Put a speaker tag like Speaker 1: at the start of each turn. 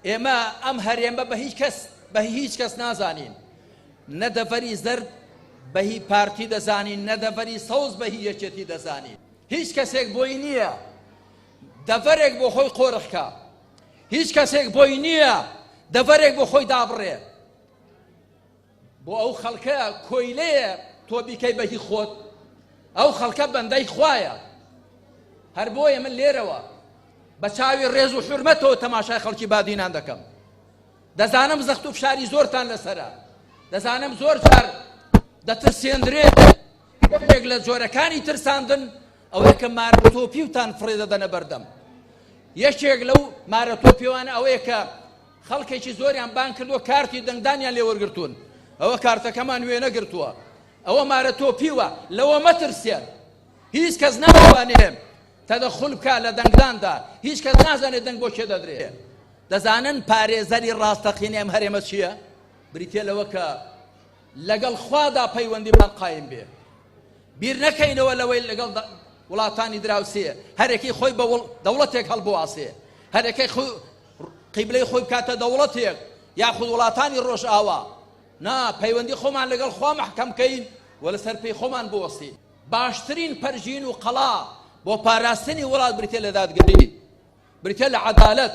Speaker 1: ئێمە ئەم هەرێمە بە هیچ کەس نازانین، نە دەڤەری زەرد بە هی پارتی دەزانین، نە دەڤەری سەوز بە هی یەکێتی دەزانین. هیچ کەسێک بۆی نییە دەڤەرێک بۆ خۆی قۆڕخکە، هیچ کەسێک بۆی نییە دەڤەرێک بۆ خۆی دابڕێ. بۆ ئەو خەڵکە کۆیلەیە تۆ بیکەی بەهی خۆت، ئەو خەڵکە بەندەی خوایە. هەر بۆیە من لێرەوە بە چاوی ڕێز و حورمەتەوە تەماشای خەڵکی بادینان دەکەم. دەزانم زەخت و فشاری زۆرتان لەسەرە، دەزانم زۆر جار دەترسێنرێت. یەک لە جۆرەکانی ترساندن ئەوەیە کە مارەتۆپیوتان فڕێدەدەنە بەردەم. یەکێک لەو مارەتۆپیوانە ئەوەیە کە خەڵکێکی زۆریان بان کردووە کارتی دەنگدانیان لێوەرگرتوون، ئەوە کارتەکەمان وێ نەگرتووە، ئەوە مارەتۆپیوە. لەوە مەترسێن، هیچ کەس ناتوانێت تەدەخل بکە لە دەنگداندا، هیچ کەس نازانێت دەنگ بۆ کێ دەدرێت. دەزانن پارێزەری ڕاستەقینی ئەم هەرێمە چییە؟ بریتێ لەوە کە لەگەڵ خوادا پەیوەندیمان قایم بێ، بیر نەکەینەوە لەوەی لەگەڵ وڵاتانی دراوسێ هەرێکی خۆی بە دەوڵەتێک هەڵبواسێ، هەرێکی قیبلەی خۆی بکاتە دەوڵەتێک یاخود وڵاتانی ڕۆژئاوا. نا، پەیوەندی خۆمان لەگەڵ خوا مەحکەمکەین و لەسەر پێی خۆمان بوەستین. باشترین پەرژین و قەڵا بۆ پاراستنی وڵات بریتێ لە دادگەری، بریتێ لە عەدالەت.